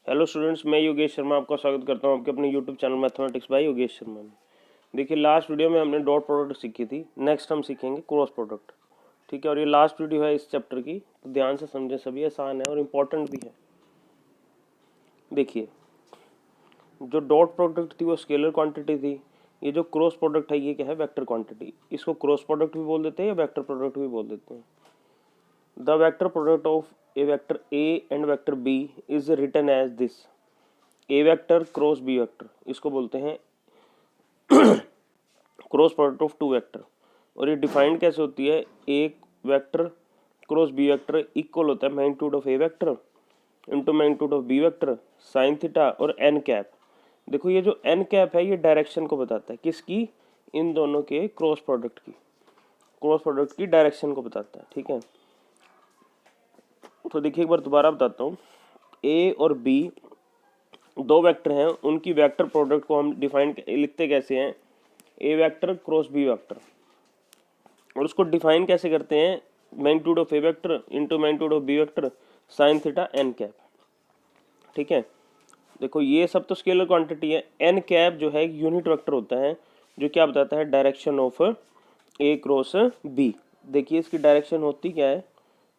Hello students, मैं योगेश शर्मा आपका स्वागत करता हूं आपके अपने YouTube channel mathematics bye Yogesh Sharma में। देखिए, लास्ट वीडियो में हमने डॉट प्रोडक्ट सीखी थी। नेक्स्ट हम सीखेंगे क्रॉस प्रोडक्ट। ठीक है, और ये लास्ट वीडियो है इस चैप्टर की, तो ध्यान से समझें, सभी आसान है और इम्पोर्टेंट भी है। देखिए, जो डॉट प्रोडक्ट थी वो स्केलर क्वांटिटी थी। ये जो क्रॉस प्रोडक्ट है ये क्या है? Vector quantity. इसको क्रॉस प्रोडक्ट भी बोल देते हैं या वेक्टर प्रोडक्ट भी बोल देते हैं। The vector product of a vector A and vector b is written as this. A vector cross B vector, इसको बोलते हैं cross product of two vector. और ये डिफाइंड कैसे होती है? एक vector cross B vector equal होता है magnitude of a vector into magnitude of B vector sine theta और एन कैप। देखो, ये जो एन कैप है ये डायरेक्शन को बताता है। किसकी? इन दोनों के क्रॉस प्रोडक्ट की। क्रॉस प्रोडक्ट की डायरेक्शन को बताता है। ठीक है, तो देखिए एक बार दोबारा बताता हूँ। ए और बी दो वेक्टर हैं, उनकी वेक्टर प्रोडक्ट को हम डिफाइन लिखते कैसे हैं? A vector cross B vector. और उसको डिफाइन कैसे करते हैं? Magnitude of a vector into magnitude of B vector sine theta n cap. ठीक है, देखो ये सब तो स्केलर क्वांटिटी है। एन कैप जो है एक यूनिट वेक्टर होता है जो क्या बताता है? Direction of A cross b. देखिए इसकी डायरेक्शन होती क्या है?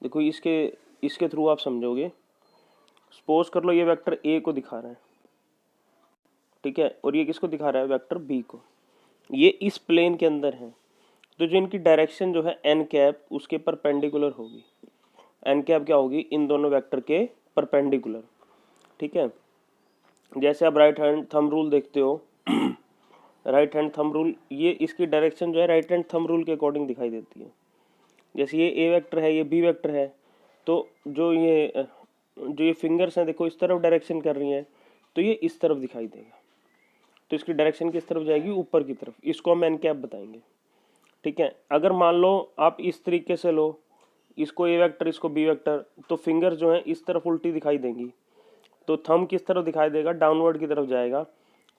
देखो इसके इसके थ्रू आप समझोगे। सपोज कर लो ये वेक्टर ए को दिखा रहा है, ठीक है, और ये किसको दिखा रहा है? वेक्टर बी को। ये इस प्लेन के अंदर है, तो जो इनकी डायरेक्शन जो है एन कैप उसके परपेंडिकुलर होगी। एन कैप क्या होगी? इन दोनों वेक्टर के परपेंडिकुलर। ठीक है, जैसे आप राइट हैंड थंब रूल देखते हो राइट हैंड थंब रूल, ये इसकी डायरेक्शन जो है राइट हैंड थंब रूल के अकॉर्डिंग दिखाई देती है। जैसे ये ए वेक्टर है, ये बी वेक्टर है, तो जो ये फिंगर्स हैं देखो इस तरफ डायरेक्शन कर रही हैं, तो ये इस तरफ दिखाई देगा। तो इसकी डायरेक्शन किस तरफ जाएगी? ऊपर की तरफ। इसको हम एन कैप बताएंगे। ठीक है, अगर मान लो आप इस तरीके से लो, इसको ए वेक्टर इसको बी वेक्टर, तो फिंगर जो है इस तरफ उल्टी दिखाई देंगी, तो थंब किस तरफ दिखाई देगा? डाउनवर्ड की तरफ जाएगा।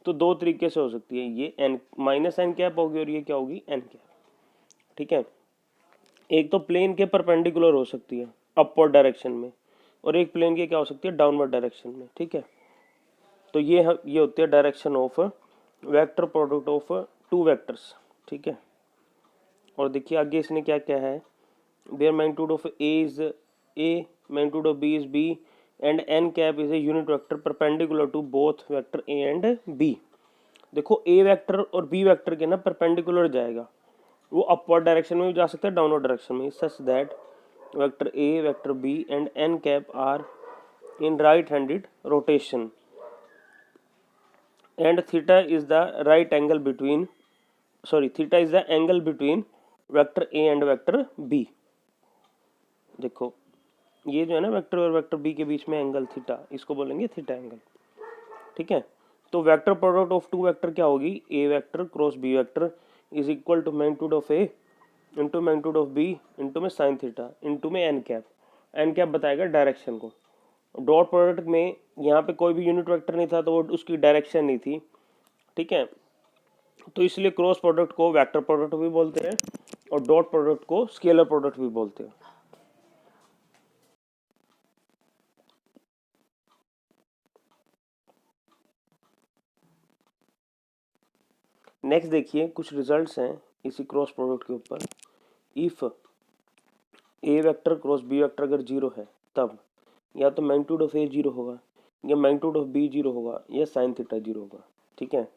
तो दो तरीके से हो सकती है, ये एन माइनस एन कैप होगी और ये क्या होगी? N cap. ठीक है, एक तो प्लेन के परपेंडिकुलर हो सकती है अपवर्ड डायरेक्शन में, और एक प्लेन के क्या हो सकती है? डाउनवर्ड डायरेक्शन में। ठीक है, तो ये होती है direction of vector product of two vectors. ठीक है, और देखिए आगे इसने क्या क्या है? Their magnitude of a is a, magnitude of b is b, and n cap is a unit vector perpendicular to both vector A and B. देखो ए वेक्टर और बी वेक्टर के ना परपेंडिकुलर जाएगा, वो अपवर्ड डायरेक्शन में भी जा सकता है, डाउनवर्ड डायरेक्शन में, such that vector a vector b and n cap are in right handed rotation and theta is the right angle between theta is the angle between vector A and vector b. देखो ये जो है ना vector और vector B के बीच में angle theta, इसको बोलेंगे थीटा एंगल। ठीक है, तो vector product of two vector क्या होगी? A vector cross B vector is equal to magnitude of A into magnitude of B into में साइन थीटा इंटू में एन कैप। एन कैप बताएगा डायरेक्शन को। Dot product में यहाँ पे कोई भी यूनिट वेक्टर नहीं था, तो वो उसकी डायरेक्शन नहीं थी। ठीक है, तो इसलिए क्रॉस प्रोडक्ट को वेक्टर प्रोडक्ट भी बोलते हैं और डॉट प्रोडक्ट को स्केलर प्रोडक्ट भी बोलते हैं। नेक्स्ट देखिए कुछ रिजल्ट्स हैं इसी क्रॉस प्रोडक्ट के ऊपर। If a vector cross B vector अगर जीरो है, तब या तो मैग्नीट्यूड ऑफ ए जीरो होगा, या मैग्नीट्यूड ऑफ बी जीरो होगा, या साइन थीटा जीरो होगा। ठीक है,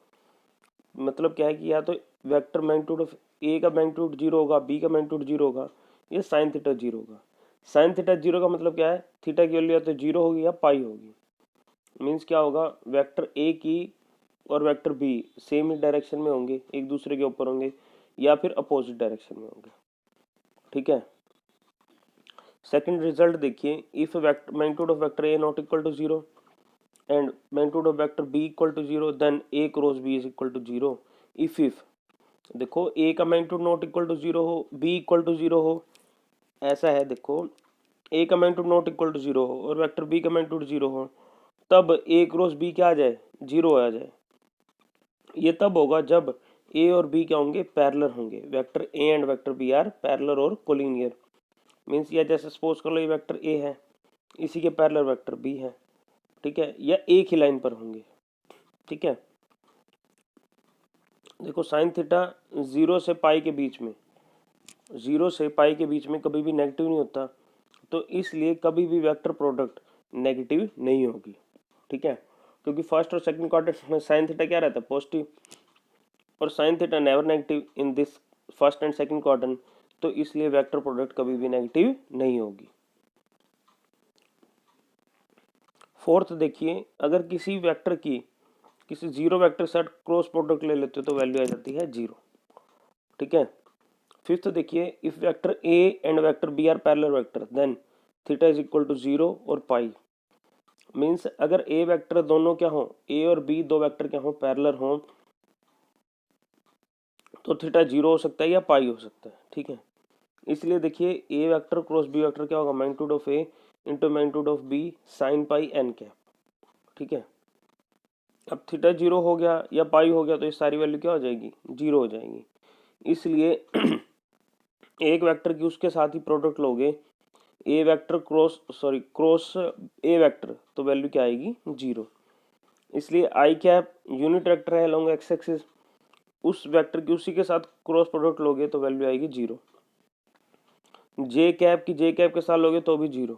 मतलब क्या है कि या तो वेक्टर मैग्नीट्यूड ऑफ ए का मैग्नीट्यूड जीरो होगा, बी का मैग्नीट्यूड जीरो होगा, या साइन थीटा जीरो होगा। साइन थीटा जीरो का मतलब क्या है? थीटा की वैल्यू या तो जीरो होगी या पाई होगी। मीन्स क्या होगा? वेक्टर ए की और वेक्टर बी सेम ही डायरेक्शन में होंगे, एक दूसरे के ऊपर होंगे, या फिर अपोजिट डायरेक्शन में होंगे। ठीक है, सेकंड रिजल्ट देखिए। If magnitude of vector a not equal to zero and magnitude of vector b equal to zero, then a cross b is equal to zero. If देखो ए का magnitude not equal to zero हो, b equal to zero हो, ऐसा है। देखो a का magnitude not equal to zero हो और वेक्टर बी का मैग्नीट्यूड जीरो हो, तब ए क्रॉस बी क्या आ जाए? जीरो आ जाए। ये तब होगा जब ए और बी क्या होंगे? पैरेलल होंगे। Vector A and vector b are parallel और कोलिनियर। मीन्स ये जैसे सपोज कर लो ये वेक्टर ए है, इसी के पैरेलल वेक्टर बी है, ठीक है, या एक ही लाइन पर होंगे। ठीक है, देखो साइन थीटा 0 से पाई के बीच में, 0 से पाई के बीच में कभी भी नेगेटिव नहीं होता, तो इसलिए कभी भी वेक्टर प्रोडक्ट नेगेटिव नहीं होगी। ठीक है, क्योंकि फर्स्ट और सेकंड क्वाड्रेंट में साइन थीटा क्या रहता है, पॉजिटिव, और sine theta never negative in this first and second quadrant, तो इसलिए वेक्टर प्रोडक्ट कभी भी नेगेटिव नहीं होगी। फोर्थ देखिए, अगर किसी वेक्टर की किसी zero vector set cross product ले लेते हो तो वैल्यू आ जाती है 0। ठीक है, फिफ्थ देखिए, if vector A and vector b are parallel vector then theta is equal to 0 और पाई। मीन्स अगर ए वेक्टर दोनों क्या हो, ए और बी दो वेक्टर क्या हो, पैरेलल हो, तो थीटा 0 हो सकता है या पाई हो सकता है। ठीक है, इसलिए देखिए a vector cross B vector क्या होगा, magnitude of A into magnitude of b sine pi n cap. ठीक है, अब थीटा 0 हो गया या पाई हो गया तो ये सारी वैल्यू क्या हो जाएगी, 0 हो जाएगी। इसलिए एक वेक्टर की उसके साथ ही प्रोडक्ट लोगे, ए वेक्टर क्रॉस ए वेक्टर, तो वैल्यू क्या आएगी, 0। इसलिए आई कैप यूनिट वेक्टर है अलोंग एक्स एक्सिस, उस वेक्टर की उसी के साथ क्रॉस प्रोडक्ट लोगे तो वैल्यू आएगी 0। जे कैप की जे कैप के साथ लोगे तो भी 0,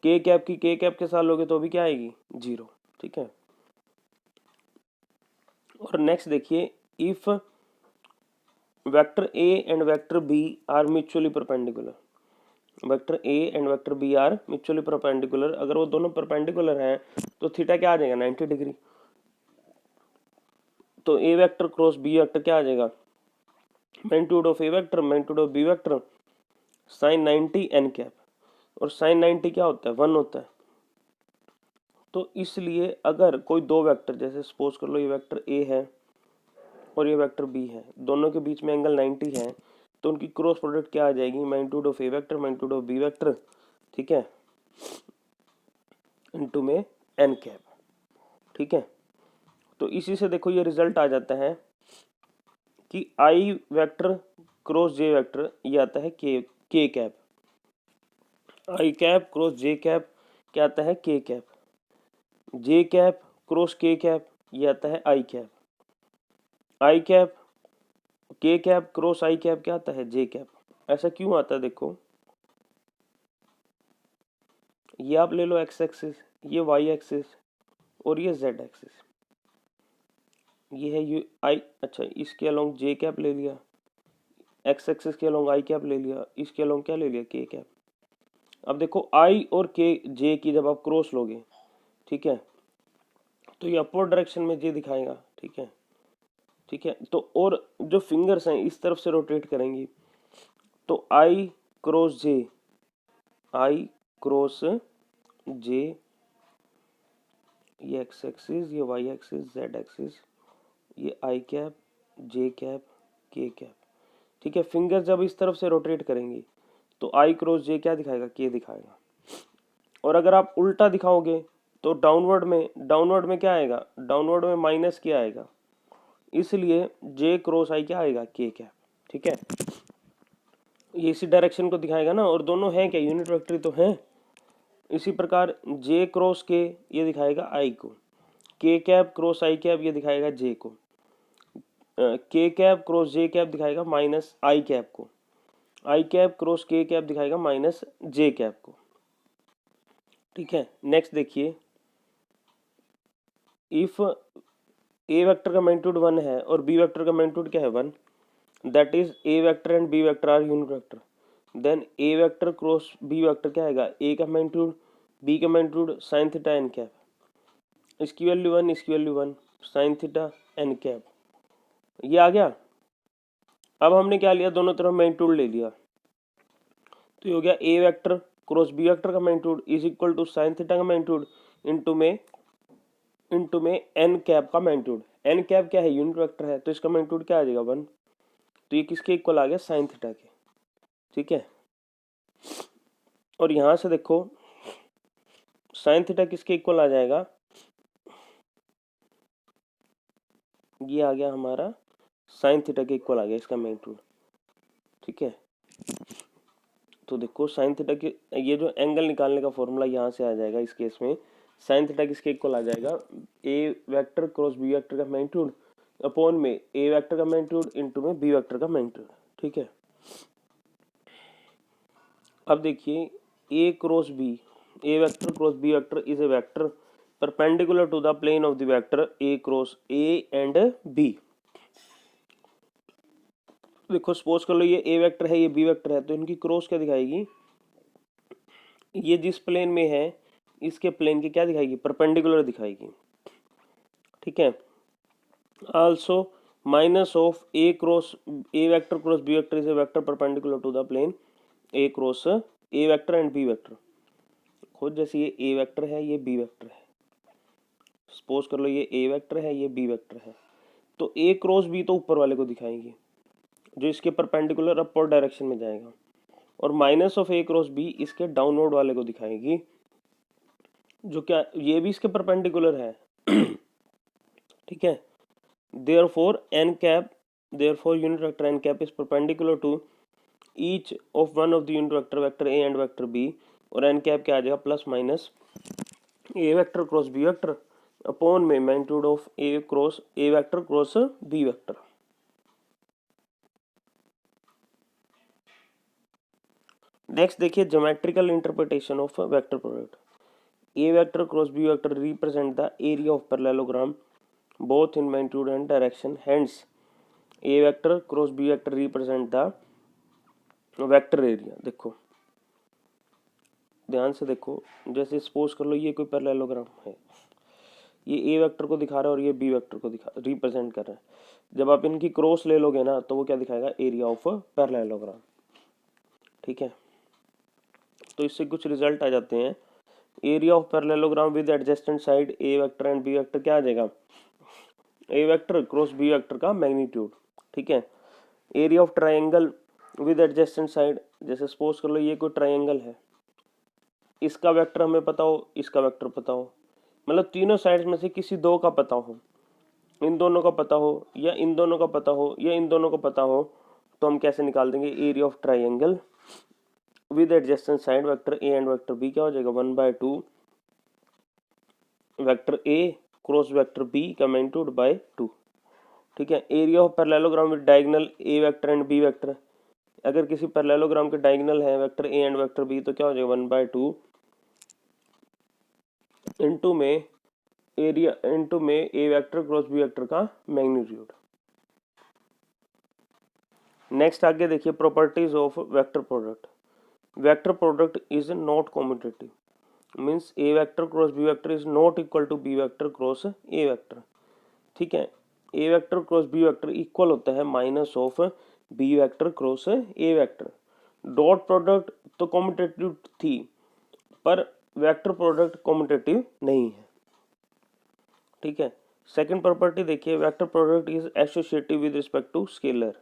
के कैप की के कैप के साथ लोगे तो भी क्या आएगी, 0। ठीक है, और नेक्स्ट देखिए, if vector A and vector b are mutually perpendicular, vector A and vector b are mutually perpendicular, अगर वो दोनों परपेंडिकुलर हैं तो थीटा क्या आ जाएगा, 90 डिग्री। तो a vector cross B vector क्या आ जाएगा, magnitude of a vector magnitude of B vector sine 90 n cap, और साइन 90 क्या होता है, 1 होता है। तो इसलिए अगर कोई दो वेक्टर, जैसे सपोज कर लो ये वेक्टर ए है और ये वेक्टर बी है, दोनों के बीच में एंगल 90 है, तो उनकी क्रॉस प्रोडक्ट क्या आ जाएगी, magnitude of a vector magnitude of B vector, ठीक है, इनटू में एन कैप। ठीक है, तो इसी से देखो ये रिजल्ट आ जाता है कि आई वेक्टर क्रॉस जे वेक्टर ये आता है के कैप, आई कैप क्रॉस जे कैप क्या आता है, के कैप, जे कैप क्रॉस के कैप ये आता है आई कैप, आई कैप के कैप क्रॉस आई कैप क्या आता है, जे कैप। ऐसा क्यों आता है, देखो ये आप ले लो एक्स एक्सिस, ये वाई एक्सिस और ये जेड एक्सिस, ये है यू आई, अच्छा इसके अलोंग जे कैप ले लिया, एक्स एक्सिस के अलोंग आई कैप ले लिया, इसके अलोंग क्या ले लिया, के कैप। अब देखो आई और के जे की जब आप क्रॉस लोगे, ठीक है, तो ये अपवर्ड डायरेक्शन में जे दिखाएगा। ठीक है, ठीक है, तो और जो फिंगर्स हैं इस तरफ से रोटेट करेंगी, तो आई क्रॉस जे, आई क्रॉस जे, ये एक्स एक्सिस, ये वाई एक्सिस, जेड एक्सिस, ये आई कैप, जे कैप, के कैप। ठीक है, फिंगर जब इस तरफ से रोटेट करेंगी तो आई क्रॉस जे क्या दिखाएगा, के दिखाएगा। और अगर आप उल्टा दिखाओगे तो डाउनवर्ड में क्या आएगा, डाउनवर्ड में माइनस क्या आएगा, इसलिए जे क्रॉस आई क्या आएगा, के कैप। ठीक है, ये इसी डायरेक्शन को दिखाएगा ना, और दोनों हैं क्या, यूनिट वेक्टर तो हैं। इसी प्रकार जे क्रॉस के ये दिखाएगा आई को, के कैप क्रॉस आई कैप ये दिखाएगा जे को, के कैप क्रॉस जे कैप दिखाएगा माइनस आई कैप को, आई कैप क्रॉस के कैप दिखाएगा माइनस जे कैप को। ठीक है, नेक्स्ट देखिए, इफ ए वेक्टर का मैग्नीट्यूड 1 है और बी वेक्टर का मैग्नीट्यूड क्या है, 1, that is a vector and b vector are unit vector, then a vector cross B vector क्या आएगा, ए का मैग्नीट्यूड बी का magnitude sine theta n cap, इसकी वैल्यू 1 इसकी value 1 sine theta n cap, ये आ गया। अब हमने क्या लिया, दोनों तरफ मैग्नीट्यूड ले लिया, तो ये हो गया a vector cross B vector का magnitude is equal to sine theta का मैग्नीट्यूड इनटू में एन कैप का मैग्नीट्यूड। एन कैप क्या है, यूनिट वेक्टर है, तो इसका मैग्नीट्यूड क्या आ जाएगा, 1, तो ये किसके इक्वल आ गया, साइन थीटा के। ठीक है, और यहां से देखो साइन थीटा किसके इक्वल आ जाएगा, ये आ गया हमारा साइन थीटा के इक्वल आ गया इसका मैग्नीट्यूड। ठीक है, तो देखो साइन थीटा के ये जो एंगल निकालने का फॉर्मूला यहाँ से आ जाएगा इस केस में, साइन थीटा किसके इक्वल आ जाएगा, ए वेक्टर क्रॉस बी वेक्टर का मैग्नीट्यूड अपॉन में ए वेक्टर का मैग्नीट्यूड इनटू में बी वेक्टर का मैग्नीट्यूड। ठीक है, अब देखिए A cross B, A vector cross B vector is a vector perpendicular to the plane of the vector A cross A and B. देखो suppose कर लो ये ए वेक्टर है, ये बी वेक्टर है, तो इनकी क्रॉस क्या दिखाएगी, ये जिस प्लेन में है इसके प्लेन की क्या दिखाएगी, परपेंडिकुलर दिखाएगी। ठीक है, also minus of A cross A vector cross B vector is a vector perpendicular to the plane a cross A vector and b vector. खुद जैसे ये ए वेक्टर है, ये बी वेक्टर है, सपोज कर लो ये ए वेक्टर है, ये बी वेक्टर है, तो ए क्रॉस बी तो ऊपर वाले को दिखाएंगे जो इसके परपेंडिकुलर अपवर्ड डायरेक्शन में जाएगा, और minus of A cross b इसके डाउनवर्ड वाले को दिखाएगी जो क्या ये भी इसके परपेंडिकुलर है। ठीक है, therefore n cap, therefore unit vector n cap is perpendicular to each of one of the unit vector vector A and vector B, और एन कैप क्या आ जाएगा plus minus A vector cross B vector upon में magnitude of A cross A vector cross B vector. Next देखिए geometrical interpretation of vector product. A vector cross B vector represent the area of parallelogram both in magnitude and direction, hence a vector cross b vector represent the vector area। देखो ध्यान से देखो, जैसे suppose कर लो ये कोई parallelogram है, ये ए वेक्टर को दिखा रहा है और ये बी वेक्टर को दिखा रिप्रेजेंट कर रहा है। जब आप इनकी क्रॉस ले लोगे ना तो वो क्या दिखाएगा, एरिया ऑफ पैरेललोग्राम। ठीक है, तो इससे कुछ रिजल्ट आ जाते हैं। Area of parallelogram with adjacent side a vector and b vector क्या आ जाएगा, ए वेक्टर क्रॉस बी वेक्टर का मैग्नीट्यूड। ठीक है, area of triangle with adjacent side, जैसे सपोज कर लो ये कोई ट्रायंगल है, इसका वेक्टर हमें पता हो, इसका वेक्टर पता हो, मतलब तीनों साइड्स में से किसी दो का पता हो, इन दोनों का पता हो या इन दोनों का पता हो या इन दोनों का पता हो, तो हम कैसे निकाल देंगे, area of triangle with adjacent side vector A and vector b क्या हो जाएगा 1/2 वेक्टर ए क्रॉस वेक्टर बी का मैग्नीट्यूड बाय 2। ठीक है, area of parallelogram with diagonal a vector and b vector, अगर किसी पैरेललोग्राम के डायगोनल है vector A and vector b तो क्या हो जाएगा 1/2 इनटू में एरिया इनटू में A vector cross B vector का मैग्नीट्यूड। नेक्स्ट आगे देखिए properties of vector product. Vector product is not commutative, means A vector cross B vector is not equal to B vector cross A vector. ठीक है, ए vector cross B vector equal होता है minus of B vector cross A vector. Dot product तो commutative थी पर vector product commutative नहीं है। ठीक है, सेकंड प्रॉपर्टी देखिए, vector product is associative with respect to scalar.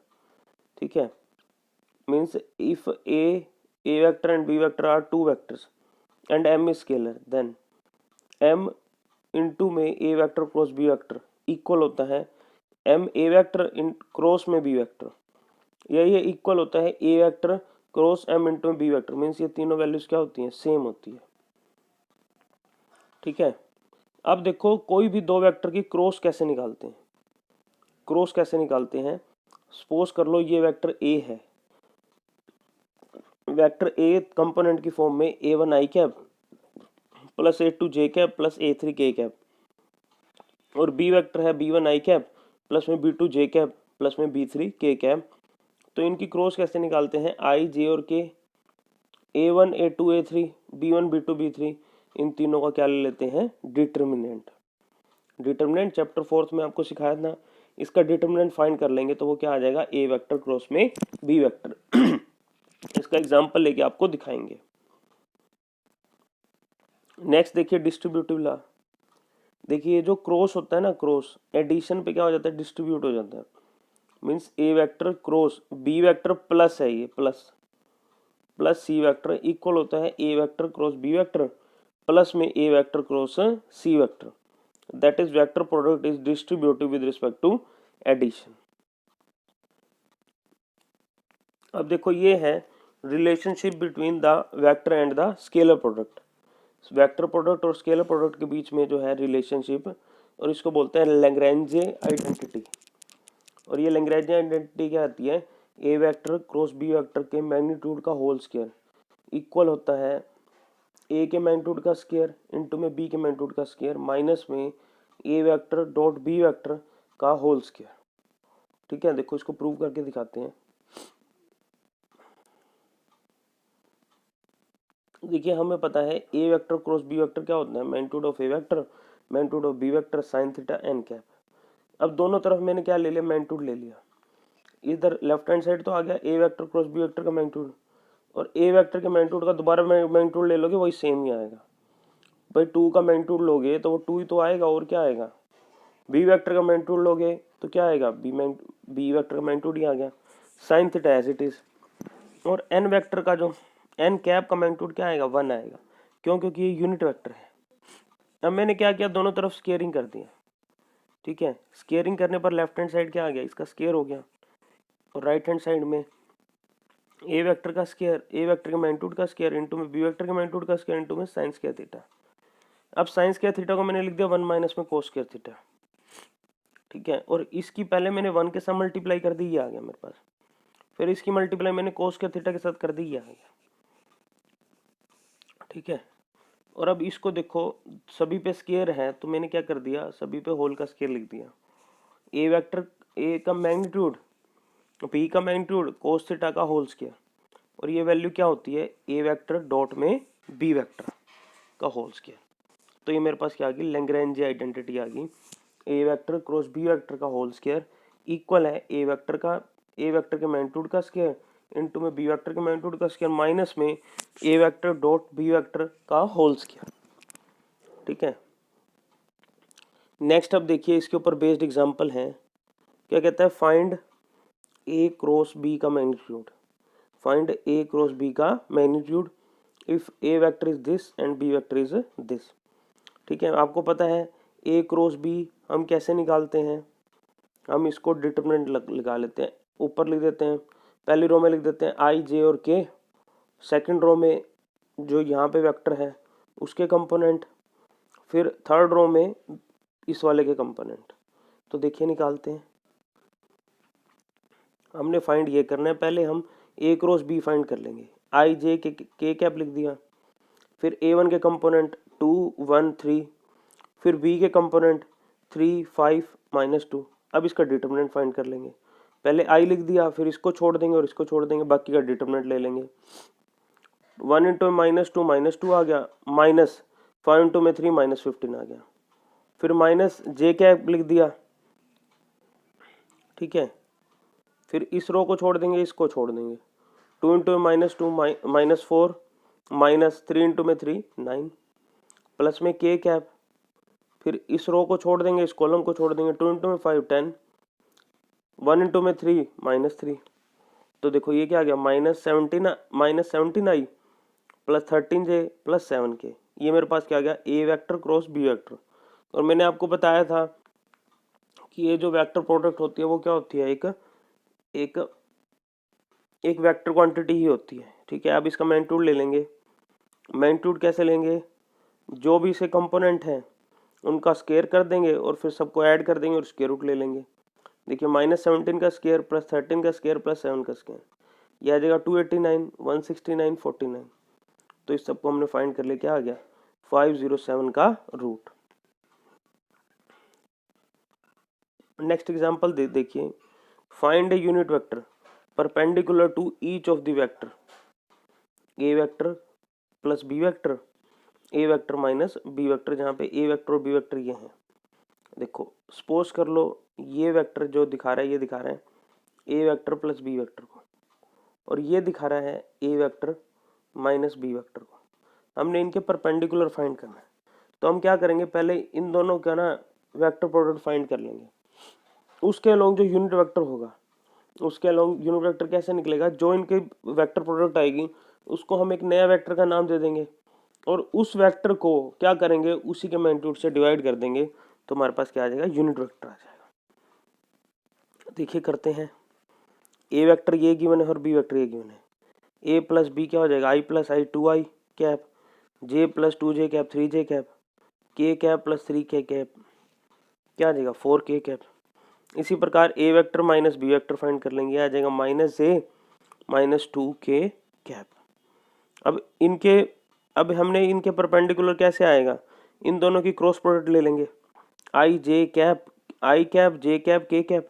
ठीक है, means if a vector and b vector are two vectors and m is scalar, then m into में a vector cross b vector equal होता है m a vector in cross में b vector, या ये equal होता है a vector cross m into b vector, means ये तीनों वैल्यूज क्या होती हैं, सेम होती है। ठीक है, अब देखो कोई भी दो वेक्टर की क्रॉस कैसे निकालते हैं, क्रॉस कैसे निकालते हैं, सपोज कर लो ये वेक्टर a है, वेक्टर ए कंपोनेंट की फॉर्म में a1 i cap plus a2 j cap plus a3 k cap, और b वेक्टर है b1 i कैप प्लस में b2 j कैप प्लस में b3 k कैप। तो इनकी क्रॉस कैसे निकालते हैं, i j और k, a1 a2 a3 b1 b2 b3, इन तीनों का क्या ले लेते हैं, डिटर्मिनेंट। डिटर्मिनेंट चैप्टर 4 में आपको सिखाया था, इसका डिटर्मिनेंट फाइंड कर लेंगे तो वो क्या आ जाएगा, a वेक्टर क्रॉस में b वेक्टर। इसका एग्जांपल लेके आपको दिखाएंगे। नेक्स्ट देखिए डिस्ट्रीब्यूटिव लॉ। देखिए जो क्रॉस होता है ना, क्रॉस एडिशन पे क्या हो जाता है, डिस्ट्रीब्यूट हो जाता है, means A vector cross B vector plus है, ये plus plus C vector equal होता है ए vector cross B vector plus में A vector cross C vector, that is vector product is distributive with respect to addition. अब देखो ये है relationship between the vector and the scalar product. Vector product और scalar product के बीच में जो है रिलेशनशिप, और इसको बोलते हैं लैग्रेंजे आइडेंटिटी। और ये लैग्रेंजे आइडेंटिटी क्या आती है, ए वेक्टर क्रॉस बी वेक्टर के मैग्नीट्यूड का होल स्क्वायर इक्वल होता है ए के मैग्नीट्यूड का स्क्वायर इंटू में बी के मैग्नीट्यूड का स्क्वायर माइनस में A vector dot B vector का होल स्क्वायर। ठीक है, देखो इसको प्रूव करके दिखाते हैं। देखिए हमें पता है ए वेक्टर क्रॉस बी वेक्टर क्या होता है, magnitude of a vector magnitude of B vector sine theta n cap. अब दोनों तरफ मैंने क्या ले लिया, मैग्नीट्यूड ले लिया। इधर लेफ्ट हैंड साइड तो आ गया a vector cross B vector का मैग्नीट्यूड, और ए वेक्टर के मैग्नीट्यूड का दोबारा मैग्नीट्यूड ले लोगे वही सेम ही आएगा। भाई 2 का मैग्नीट्यूड लोगे तो वो 2 ही तो आएगा, और क्या आएगा। बी वेक्टर का मैग्नीट्यूड लोगे तो क्या आएगा, बी वेक्टर का मैग्नीट्यूड ही आ गया sine theta as it is. और एन वेक्टर का जो एन कैप का मैग्नीट्यूड क्या आएगा, 1 आएगा। क्यों, क्योंकि ये यूनिट वेक्टर है। अब मैंने क्या किया, दोनों तरफ स्केयरिंग कर दिया। ठीक है, स्केयरिंग करने पर लेफ्ट हैंड साइड क्या आ गया, इसका स्केयर हो गया, और राइट हैंड साइड में ए वेक्टर का स्केयर, ए वेक्टर के मैग्नीट्यूड का स्केयर इंटू में बी वेक्टर के मैग्नीट्यूड का स्केयर इंटू में साइन स्क्वायर थीटा। अब साइन स्क्वायर थीटा को मैंने लिख दिया 1 माइनस में कोस स्क्वायर थीटा। ठीक है, और इसकी पहले मैंने 1 के साथ मल्टीप्लाई कर दी, ये आ गया मेरे पास। फिर इसकी मल्टीप्लाई मैंने कोस स्क्वायर थीटा के साथ कर दी, ये आ गया। ठीक है, और अब इसको देखो सभी पे स्केयर है तो मैंने क्या कर दिया, सभी पे होल का स्केयर लिख दिया। ए वेक्टर ए का मैग्नीट्यूड बी का मैग्नीट्यूड कोस थीटा का होल स्क्वायर, और ये वैल्यू क्या होती है, ए वेक्टर डॉट में बी वेक्टर का होल स्क्वायर। तो ये मेरे पास क्या आ गई, लैग्रेंजे आइडेंटिटी आ गई। ए वेक्टर क्रॉस बी वेक्टर का होल स्क्वायर इक्वल है ए वेक्टर के मैग्नीट्यूड का स्क्वायर इंटू में बी वेक्टर के मैग्नीट्यूड का स्क्वायर माइनस में A vector dot B vector का होल स्क्वायर। ठीक है, नेक्स्ट अब देखिए इसके ऊपर बेस्ड एग्जांपल है। क्या कहता है, फाइंड ए क्रॉस बी का magnitude, find a cross b का magnitude if a vector is this and b vector is this. ठीक है, आपको पता है ए क्रॉस बी हम कैसे निकालते हैं, हम इसको डिटरमिनेंट लगा लेते हैं, ऊपर लिख देते हैं, पहली रो में लिख देते हैं आई जे और के, सेकंड रो में जो यहाँ पे वेक्टर है उसके कंपोनेंट, फिर थर्ड रो में इस वाले के कंपोनेंट। तो देखिए निकालते हैं, हमने फाइंड ये करना है, पहले हम ए क्रॉस बी फाइंड कर लेंगे। आई जे के कैप लिख दिया, फिर A1 के कंपोनेंट 2 1 3, फिर B के कंपोनेंट 3 5 -2। अब इसका डिटरमिनेंट फाइंड कर लेंगे, पहले I लिख दिया, फिर इसको छोड़ देंगे और इसको छोड़ देंगे, बाकी का डिटरमिनेंट ले लेंगे। 1 इंटू -2 आ गया, माइनस 5 इंटू में 3 -15 आ गया, फिर माइनस जे कैप लिख दिया। ठीक है, फिर इस रो को छोड़ देंगे, इसको छोड़ देंगे, 2 इंटू -2 -4 माइनस 3 इंटू में 3 9 प्लस में के कैप, फिर इस रो को छोड़ देंगे, इस कॉलम को छोड़ देंगे, 2 इंटू में 5 10, 1 इंटू में 3 -3। तो देखो ये क्या आ गया, -17 आई प्लस 13 जे प्लस 7 के। ये मेरे पास क्या आ गया, a vector cross B vector. और मैंने आपको बताया था कि ये जो वेक्टर प्रोडक्ट होती है वो क्या होती है, एक वेक्टर क्वांटिटी ही होती है। ठीक है, अब इसका मैग्नीट्यूड ले लेंगे। मैग्नीट्यूड कैसे लेंगे, जो भी इसे कंपोनेंट हैं उनका स्केयर कर देंगे और फिर सबको ऐड कर देंगे और स्केयर रूट ले लेंगे। देखिए -17 का स्केयर प्लस 13 का स्केयर प्लस 7 का स्केयर, यह आ जाएगा 289 169 49। तो इस सबको हमने फाइंड कर लिया, क्या आ गया 507 का रूट। नेक्स्ट एग्जांपल देखिए, find a unit vector perpendicular to each of the vector a vector plus b vector, a vector minus B vector, जहाँ पे ए वेक्टर और बी वेक्टर ये हैं। देखो सपोज कर लो ये वेक्टर जो दिखा रहा है, ये दिखा रहा है ए वेक्टर प्लस बी वेक्टर को, और ये दिखा रहा है ए वेक्टर माइनस बी वेक्टर को। हमने इनके परपेंडिकुलर फाइंड करना है, तो हम क्या करेंगे, पहले इन दोनों का ना वेक्टर प्रोडक्ट फाइंड कर लेंगे। उसके अलोंग जो यूनिट वेक्टर होगा, उसके अलोंग यूनिट वेक्टर कैसे निकलेगा, जो इनके वेक्टर प्रोडक्ट आएगी उसको हम एक नया वेक्टर का नाम दे देंगे, और उस वेक्टर को क्या करेंगे, उसी के मैग्नीट्यूड से डिवाइड कर देंगे, तो हमारे पास क्या आ जाएगा, यूनिट वेक्टर आ जाएगा। देखिए करते हैं, ए वेक्टर ये गिवन है और बी वेक्टर ये गिवन है। ए प्लस बी क्या हो जाएगा, आई प्लस आई 2i कैप जे प्लस 2 जे कैप 3 जे कैप, के कैप प्लस 3 के कैप, क्या आ जाएगा 4 के कैप। इसी प्रकार A vector minus B vector find कर लेंगे, आ जाएगा -a-2 के कैप। अब हमने इनके परपेंडिकुलर कैसे आएगा, इन दोनों की क्रॉस प्रोडक्ट ले लेंगे, आई कैप जे कैप के कैप।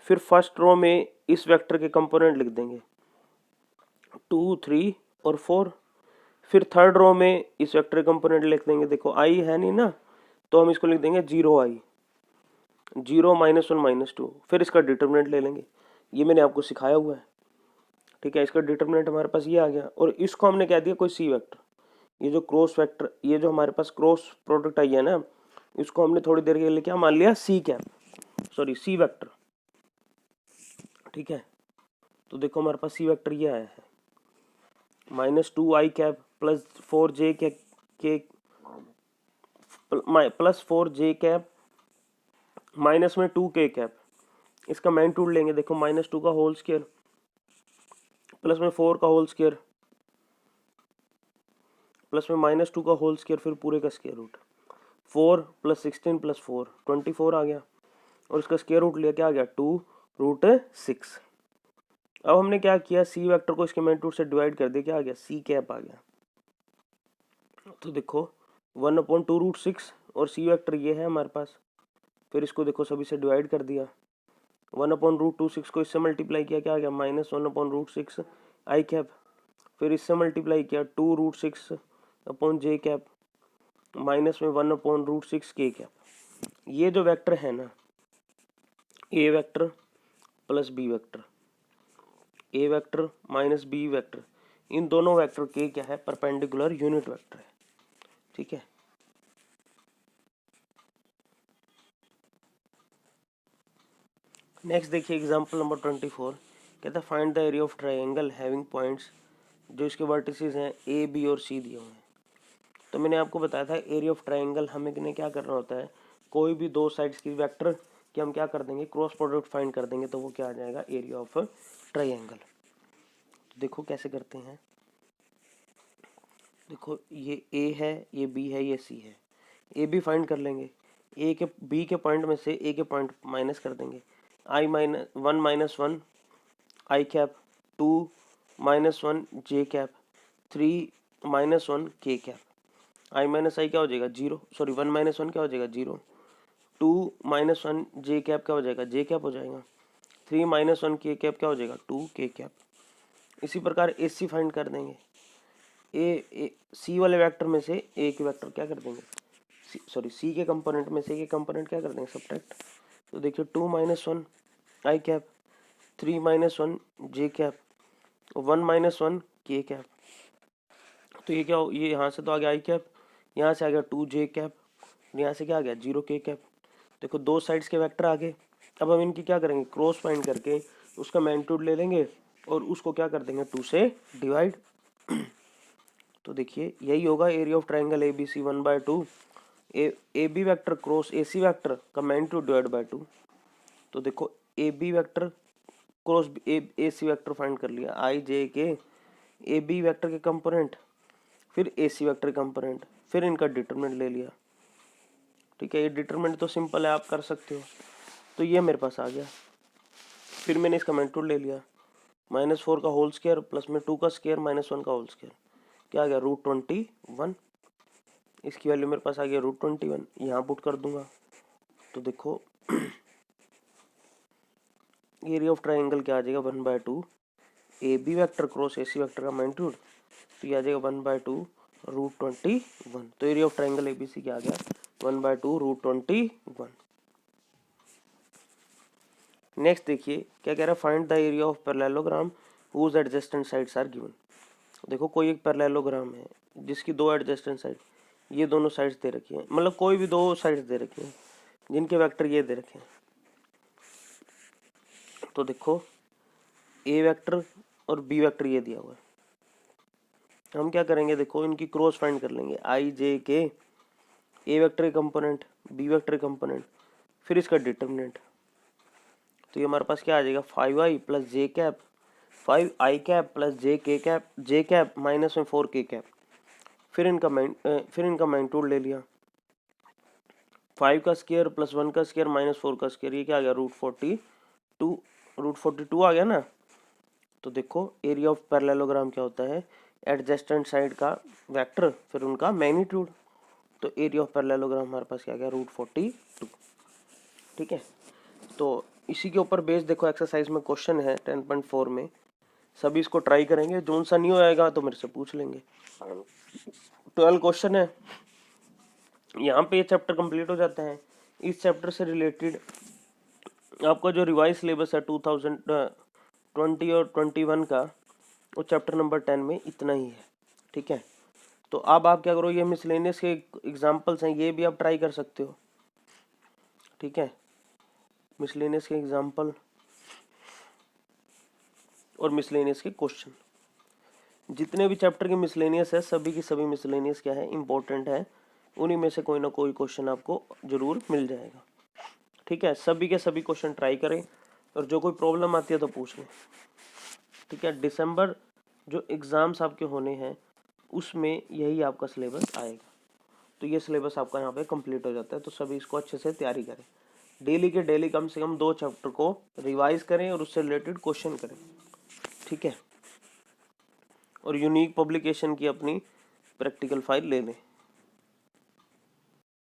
फिर फर्स्ट रो में इस वेक्टर के कंपोनेंट लिख देंगे 2, 3 और 4। फिर थर्ड रो में इस वेक्टर के कंपोनेंट लिख देंगे, देखो आई है नहीं ना, तो हम इसको लिख देंगे 0i, 0 -1 -2। फिर इसका डिटरमिनेंट ले लेंगे, ये मैंने आपको सिखाया हुआ है, ठीक है। इसका डिटरमिनेंट हमारे पास ये आ गया, और इसको हमने कह दिया कोई सी वेक्टर। ये जो क्रॉस वेक्टर, ये जो हमारे पास क्रॉस प्रोडक्ट आई है ना, इसको हमने थोड़ी देर के लिए क्या मान लिया, सी वेक्टर, ठीक है। तो देखो हमारे पास सी वेक्टर ये आया है, -2i कैप प्लस 4j के प्लस 4j कैप माइनस में 2k कैप। इसका मैग्नीट्यूड लेंगे, देखो -2 का होल स्क्वायर प्लस में 4 का होल स्क्वायर प्लस में -2 का होल स्क्वायर, फिर पूरे का स्क्वायर रूट। 4 + 16 + 4 24 आ गया, और इसका स्क्वायर रूट लिया, क्या आ गया 2√6। अब हमने क्या किया, सी वेक्टर को इसके मैग्नीट्यूड से डिवाइड कर दिया, क्या आ गया सी कैप आ गया। तो देखो 1/2√6, और सी वेक्टर ये है हमारे पास। फिर इसको देखो सभी से डिवाइड कर दिया, 1/√26 को इससे मल्टीप्लाई किया, क्या आ गया -1/√6 आई कैप। फिर इससे मल्टीप्लाई किया 2√6/j कैप, माइनस में 1/√6 के कैप। ये जो वेक्टर है ना, ए vector plus b vector, a vector minus B vector, इन दोनों वेक्टर के क्या है, परपेंडिकुलर यूनिट वेक्टर है, ठीक है। नेक्स्ट देखिए एग्जांपल नंबर 24, कहता है find the area of triangle having points, जो इसके वर्टिसेस हैं ए बी और सी दिए हुए हैं। तो मैंने आपको बताया था एरिया ऑफ ट्रायंगल हमें क्या करना होता है, कोई भी दो साइड्स की वेक्टर कि हम क्या कर देंगे, क्रॉस प्रोडक्ट फाइंड कर देंगे, तो वो क्या आ जाएगा एरिया ऑफ ट्रायंगल। तो देखो कैसे करते हैं, देखो ये ए है, ये बी है, ये सी है। ए बी फाइंड कर लेंगे, ए के बी के पॉइंट में से ए के पॉइंट माइनस कर देंगे, -1 आई कैप, 2 -1 जे कैप, 3 -1 के कैप। आई माइनस आई क्या हो जाएगा 0, सॉरी 1 - 1 क्या हो जाएगा 0, 2 -1 जे कैप क्या हो जाएगा जे कैप हो जाएगा, 3 -1 के कैप क्या हो जाएगा 2 के कैप। इसी प्रकार ए सी फाइंड कर देंगे, ए सी वाले वेक्टर में से ए के वेक्टर क्या कर देंगे, सी के कंपोनेंट में से ए के कंपोनेंट क्या कर देंगे सब्ट्रैक्ट। तो देखिए 2 -1 आई कैप, 3 -1 जे कैप, 1 -1 के कैप। तो ये क्या हो, ये यहाँ से तो आ गया आई कैप, यहाँ से आ गया 2 जे कैप, यहाँ से क्या आ गया 0 के कैप। देखो दो साइड्स के वेक्टर आ गए। अब हम इनकी क्या करेंगे, क्रॉस फाइंड करके उसका मैग्नीट्यूड ले लेंगे और उसको क्या कर देंगे 2 से डिवाइड। तो देखिए यही होगा area of triangle A B C 1/2, A B vector cross A C vector का मैग्नीट्यूड डिवाइड बाय 2। तो देखो A B vector cross A C vector find कर लिया, I J K A B vector के कंपोनेंट, फिर A C vector component, फिर इनका determinant ले लिया। ठीक है, ये डिटरमिनेंट तो सिंपल है, आप कर सकते हो। तो ये मेरे पास आ गया, फिर मैंने इसका मैग्नीट्यूड ले लिया, -4 का होल स्क्वायर प्लस में 2 का स्क्वायर -1 का होल स्क्वायर, क्या आ गया √21। इसकी वैल्यू मेरे पास आ गया √21, यहाँ पुट कर दूंगा। तो देखो एरिया ऑफ ट्राइंगल क्या आ जाएगा 1/2 A B vector cross A C vector का मैग्नीट्यूड, तो ये आ जाएगा 1/2 √21। तो area of triangle A B C क्या आ गया 1/2 √21। नेक्स्ट देखिए क्या कह रहा है, find the area of parallelogram whose adjacent sides are given. देखो कोई एक पैरेललोग्राम है जिसकी दो एडजेसेंट साइड, ये दोनों साइड्स दे रखी हैं, मतलब कोई भी दो साइड्स दे रखी हैं जिनके वेक्टर ये दे रखे हैं। तो देखो ए वेक्टर और बी वेक्टर ये दिया हुआ है, हम क्या करेंगे, देखो इनकी क्रॉस फाइंड कर लेंगे, आई जे के ए वेक्टर के कंपोनेंट बी वेक्टर के कंपोनेंट, फिर इसका डिटरमिनेंट। तो ये हमारे पास क्या आ जाएगा 5i प्लस जे कैप, 5i कैप प्लस जे कैप -4 के कैप। फिर इनका मैग्नीट्यूड ले लिया, 5 का स्क्वायर प्लस 1 का स्क्वायर माइनस 4 का स्क्वायर, ये क्या आ गया √42 आ गया ना। तो देखो एरिया ऑफ पैरेललोग्राम क्या होता है, एडजेसेंट साइड का वेक्टर फिर उनका मैग्नीट्यूड। तो एरिया ऑफ पैरेललोग्राम हमारे पास क्या गया √42। ठीक है, तो इसी के ऊपर बेस देखो एक्सरसाइज में क्वेश्चन है 10.4 में, सभी इसको ट्राई करेंगे, जो सा नहीं होएगा तो मेरे से पूछ लेंगे। 12 क्वेश्चन है, यहाँ पे ये चैप्टर कंप्लीट हो जाता है। इस चैप्टर से रिलेटेड आपका जो रिवाइज सिलेबस है 2020 और 21 का, वो चैप्टर नंबर 10 में इतना ही है। ठीक है, तो अब आप क्या करो, ये मिसलेनियस के एग्जाम्पल्स हैं, ये भी आप ट्राई कर सकते हो। ठीक है, मिसलेनियस के एग्जाम्पल और मिसलेनियस के क्वेश्चन, जितने भी चैप्टर के मिसलेनियस है सभी की सभी मिसलेनियस क्या है इंपॉर्टेंट है, उन्हीं में से कोई ना कोई क्वेश्चन आपको जरूर मिल जाएगा। ठीक है, सभी के सभी क्वेश्चन ट्राई करें, और जो कोई प्रॉब्लम आती है तो पूछ लें। ठीक है, दिसंबर जो एग्ज़ाम्स आपके होने हैं उसमें यही आपका सिलेबस आएगा। तो ये सिलेबस आपका यहाँ पे कंप्लीट हो जाता है, तो सभी इसको अच्छे से तैयारी करें। डेली के डेली कम से कम 2 चैप्टर को रिवाइज करें और उससे रिलेटेड क्वेश्चन करें। ठीक है, और यूनिक पब्लिकेशन की अपनी प्रैक्टिकल फाइल ले लें।